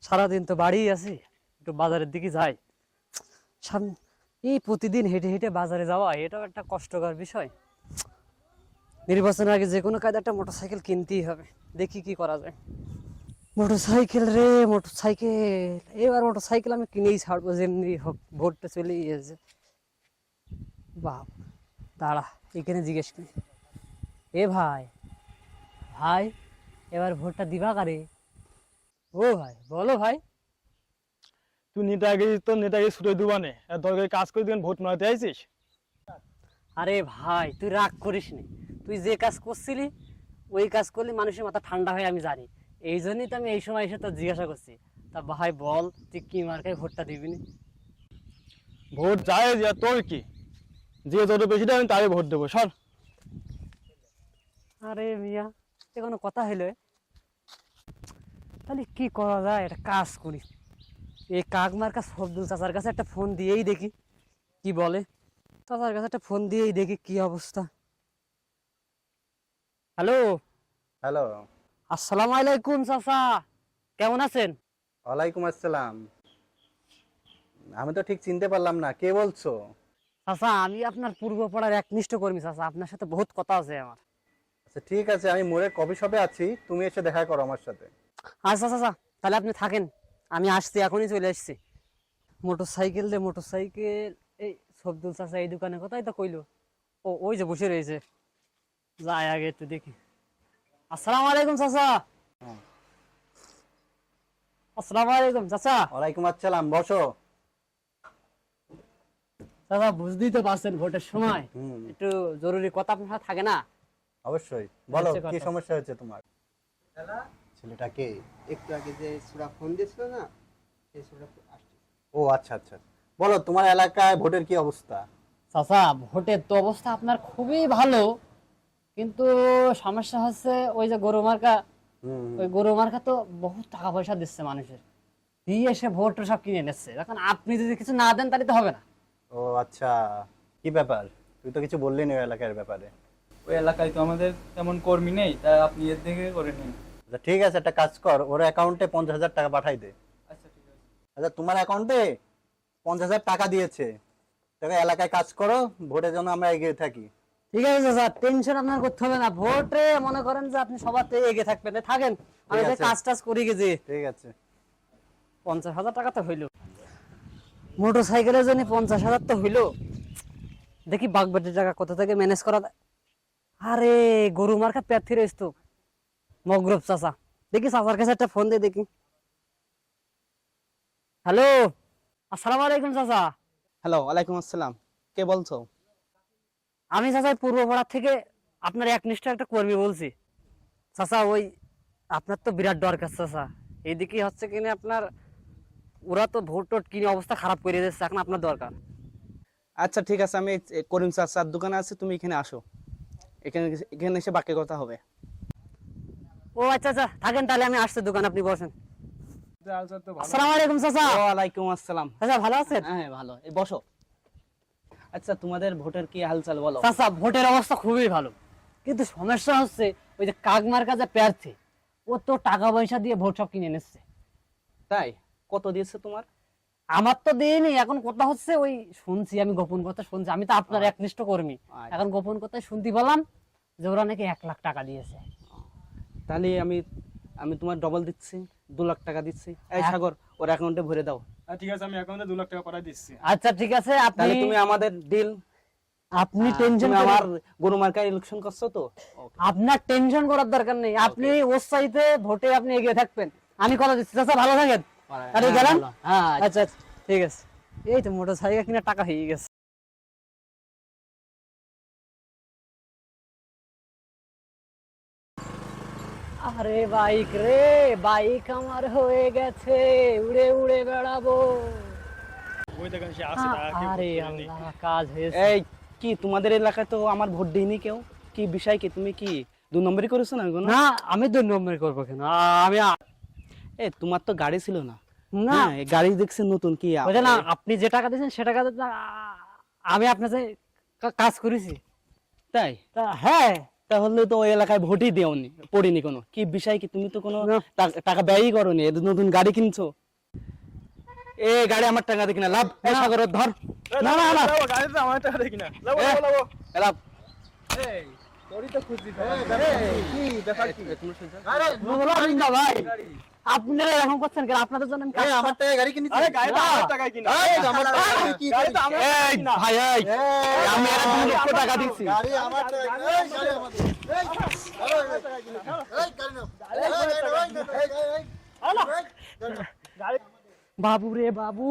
সারাদিন তো বাড়িই আছি, একটু বাজারের দিকে যাই। এই প্রতিদিন হেঁটে হেঁটে বাজারে যাওয়া এটাও একটা কষ্টকর বিষয়। নির্বাচনের আগে যে কোনো কায়দা একটা মোটরসাইকেল কিনতেই হবে, দেখি কি করা যায়। মোটরসাইকেল রে মোটরসাইকেল, এবার মোটরসাইকেল আমি কিনেই ছাড়বো যেমনি হোক, ভোটটা চলেই এসেছে। বাপ, দাঁড়া এখানে জিজ্ঞেস করি। এ ভাই, ভাই এবার ভোটটা দিবা কারে? ও ভাই বলো ভাই। তুই নেতাকে ছুটে দিবানে দরকারি কাজ করে দিবেন, ভোট মারাতে আইছিস? আরে ভাই তুই রাগ করিস নি, তুই যে কাজ করছিলি ওই কাজ করলে মানুষের মাথা ঠান্ডা হয় আমি জানি, এই জন্যই তো আমি এই সময় এসে তোর জিজ্ঞাসা করছি। তা ভাই বল তুই কি মার্কায় ভোটটা দিবি নি? ভোট যায় যে তোর কি, যে যত বেশি দেয় আমি তারই ভোট দেবো, সর। আরে মিয়া, এ কোনো কথা হইলো? তাহলে কি করা যায়, একটা কাজ করি, এই কাকমার্কা সবদুল চাচার কাছে একটা ফোন দিয়েই দেখি কি বলে। চাচার কাছে একটা ফোন দিয়েই দেখি কি অবস্থা। হ্যালো। হ্যালো। আসসালামু আলাইকুম চাচা, কেমন আছেন? ওয়ালাইকুম আসসালাম। আমি তো ঠিক চিনতে পারলাম না, কে বলছো? চাচা আমি আপনার পূর্ব পাড়ার একনিষ্ঠ কর্মী চাচা, আপনার সাথে বহুত কথা আছে আমার। আচ্ছা ঠিক আছে, আমি মোড়ের কফি শপে আছি, তুমি এসে দেখা করো আমার সাথে। আচ্ছা চাচা তাহলে আপনি থাকেন, আমি আসছি, এখনই চলে আসছি। মোটরসাইকেল রে মোটরসাইকেল, এই সবদুল চাচা এই দোকানে কোথায় তো কইলো? ও ওই যে বসে রয়েছে, যাই আগে একটু দেখি। আসসালামু আলাইকুম চাচা। আসসালামু আলাইকুম চাচা। ওয়ালাইকুম আসসালাম, বসো। চাচা বুঝতেই তো পারছেন ভোটের সময় হুম। একটু জরুরি কথা আপনার সাথে থাকে না? অবশ্যই বলো, হচ্ছে কি কথা। সমস্যা হয়েছে তোমার? ছেলেটা কে? একটু আগে যে সুরা ফোন দিয়েছিল না, সেই সুরা আসছে। ও আচ্ছা আচ্ছা, বলো তোমার এলাকায় ভোটের কি অবস্থা? চাচা ভোটের তো অবস্থা আপনার খুবই ভালো, কিন্তু সমস্যা হচ্ছে ওই যে গরু মার্কা, হুম। ওই গরু মার্কা তো বহুত টাকা পয়সা দিচ্ছে মানুষের, দিয়ে এসে ভোট সব কিনে নিচ্ছে। এখন আপনি যদি কিছু না দেন তাহলে তো হবে না। ও আচ্ছা, কি ব্যাপার? তুই তো কিছু বললি না ওই এলাকার ব্যাপারে। ওই এলাকায় তো আমাদের তেমন কর্মী নেই, তাই আপনি এর দিকে করে নিন। আচ্ছা ঠিক আছে, একটা কাজ কর, ওর অ্যাকাউন্টে 50,000 টাকা পাঠাই দে। আচ্ছা ঠিক আছে। আচ্ছা তোমার অ্যাকাউন্টে 50,000 টাকা দিয়েছে, তবে এলাকায় কাজ করো, ভোটের জন্য আমরা এগিয়ে থাকি। ঠিক আছে চাচা, টেনশন আপনার করতে হবে না, ভোটে মনে করেন যে আপনি সবার থেকে এগিয়ে থাকবেন, থাকেন আমি ঠিক যে আছে। কাজ টাজ করি গেছি। ঠিক আছে। 50,000 টাকা তো হইলো, মোটর সাইকেলের জন্য 50,000 তো হইলো, দেখি বাগবাটির টাকা কোথা থেকে ম্যানেজ করা যায়। আরে গরু মার্কা প্রার্থী রয়েছে তো মগরব চাচা, দেখি চাচার কাছে একটা ফোন দিয়ে দেখি। হ্যালো, আসসালামু আলাইকুম চাচা। হ্যালো, ওয়ালাইকুম আসসালাম। কে বলছো? আমি চাচা পূর্বপাড়ার থেকে আপনার একনিষ্ঠ একটা কর্মী বলছি। চাচা ওই আপনার তো বিরাট দরকার চাচা, এইদিকে হচ্ছে কিনা আপনার ওরা তো ভোট টোট কিনে অবস্থা খারাপ করে দিচ্ছে, এখন আপনার দরকার। আচ্ছা ঠিক আছে, আমি করিম চাচার দোকানে আছি, তুমি এখানে আসো, এখানে এখানে এসে বাকি কথা হবে। ও আচ্ছা আচ্ছা থাকেন তাহলে, আমি আসছি দোকান, আপনি বসেন। আচ্ছা তো ভালো। আসসালামু আলাইকুম চাচা। ওয়ালাইকুম আসসালাম। চাচা ভালো আছেন? হ্যাঁ ভালো, এই বসো। আচ্ছা তোমাদের ভোটের কি হালচাল বলো? চাচা ভোটের অবস্থা খুবই ভালো, কিন্তু সমস্যা হচ্ছে ওই যে কাকমার্কা যে প্রার্থী, ও তো টাকা পয়সা দিয়ে ভোট সব কিনে নিচ্ছে। তাই? কত দিয়েছে তোমার? আমার তো দেয়নি, এখন কথা হচ্ছে ওই শুনছি, আমি গোপন কথা শুনছি, আমি তো আপনার একনিষ্ঠ কর্মী, আচ্ছা। এখন গোপন কথা শুনতে পেলাম যে ওরা নাকি 1 লাখ টাকা দিয়েছে। তাহলে আমি আমি তোমার ডবল দিচ্ছি, 2 লাখ টাকা দিচ্ছি। এই সাগর, ওর অ্যাকাউন্টে ভরে দাও। ঠিক আছে, আমি অ্যাকাউন্টে 2 লাখ টাকা পাঠাই দিচ্ছি। আচ্ছা ঠিক আছে, তাহলে তুমি আমাদের ডিল। আপনি টেনশন তুমি আমার গরু মার্কায় ইলেকশন করছো তো। আপনার টেনশন করার দরকার নেই, আপনি ওর চাইতে ভোটে আপনি এগিয়ে থাকবেন, আমি কথা দিচ্ছি। চাচা ভালো থাকেন। আরে গেলাম। হ্যাঁ আচ্ছা আচ্ছা ঠিক আছে। এই তো মোটর সাইকেল কিনা টাকা হয়ে গেছে। আরে বাইক রে, বাইক আমার হয়ে গেছে, উড়ে উড়ে বেড়াবো। ওই দেখেন সে আসে, তাকে আরে আল্লাহ, কাজ হয়েছে। এই কি তোমাদের এলাকায় তো আমার ভোট দিইনি কেউ, কি বিষয় কি? তুমি কি 2 নম্বরই করেছো না? না আমি 2 নম্বর করবো কেন? আমি এই তোমার তো গাড়ি ছিল না? না, হ্যাঁ, এই গাড়ি দেখছি নতুন, কি ওই যে না আপনি যে টাকা দিয়েছেন সে টাকা আমি আপনার কাজ করেছি। তাই? তা হ্যাঁ, তাহলে তো ওই এলাকায় ভোটই দেওনি, পড়িনি কোনো। কি বিষয় কি, তুমি তো কোনো টাকা ব্যয়ই করোনি, এই নতুন গাড়ি কিনছো। এ গাড়ি আমার টাকা দেখি না, লাভ। এই সাগর ধর। না না না, গাড়িতে আমার টাকা দেখি না। লাভ। তোরই তো খুঁজছি কি ব্যাপার কি? ভাই আপনারা এরকম করছেন কেন? আপনাদের জন্য আমি কাজ এই, আমার টাকা গাড়ি কিনেছি। আরে গাড়ি তো আমার টাকায় কিনা। এই, আমার টাকা কি গাড়ি তো করিস? আমার এই ভাই, এই আমি এর 2 লক্ষ টাকা দিচ্ছি। গাড়ি আমার টাকা, এই গাড়ি আমাদের। এই, এই গাড়ি নাও। এই গাড়ি নাও। বাবু রে বাবু,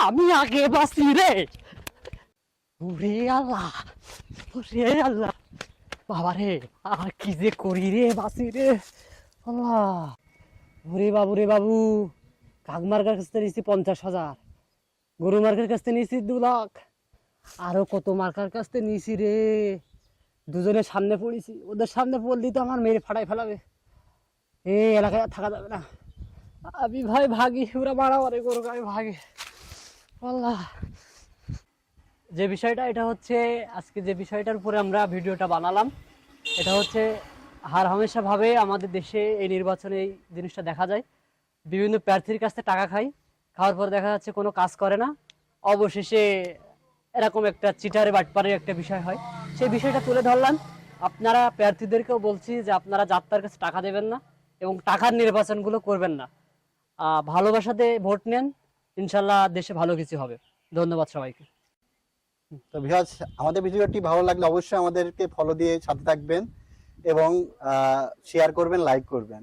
আমি আগে বাঁচি রে। ওরে আল্লাহ, ওরে আল্লাহ, বাবা রে, আর কি যে করি রে, বাঁচি রে আল্লাহ। ওরে বাবু রে বাবু, কাক মার্কার কাছ থেকে নিয়েছি 50,000, গরু মার্কার কাছ থেকে নিয়েছি 2 লাখ, আরো কত মার্কার কাছ থেকে নিয়েছি রে। দুজনের সামনে পড়েছি, ওদের সামনে পড়লি তো আমার মেরে ফাটাই ফেলাবে। এই এলাকায় আর থাকা যাবে না, আমি ভাই ভাগি, ওরা মারামারি করুক, আমি ভাগি। আল্লাহ, যে বিষয়টা, এটা হচ্ছে আজকে যে বিষয়টার উপরে আমরা ভিডিওটা বানালাম, এটা হচ্ছে হার হামেশা ভাবে আমাদের দেশে এই নির্বাচনে এই জিনিসটা দেখা যায়। বিভিন্ন প্রার্থীর কাছ থেকে টাকা খাওয়ার পর দেখা যাচ্ছে কোনো কাজ করে না, অবশেষে এরকম একটা চিটারে বাটপারের একটা বিষয় হয়। সেই বিষয়টা তুলে ধরলাম। আপনারা প্রার্থীদেরকেও বলছি যে আপনারা যাত্রার কাছে টাকা দেবেন না এবং টাকার নির্বাচনগুলো করবেন না, ভালোবাসাতে ভোট নেন, ইনশাল্লাহ দেশে ভালো কিছু হবে। ধন্যবাদ সবাইকে। তো ভিউয়ার্স, আমাদের ভিডিওটি ভালো লাগলে অবশ্যই আমাদেরকে ফলো দিয়ে সাথে থাকবেন এবং শেয়ার করবেন, লাইক করবেন।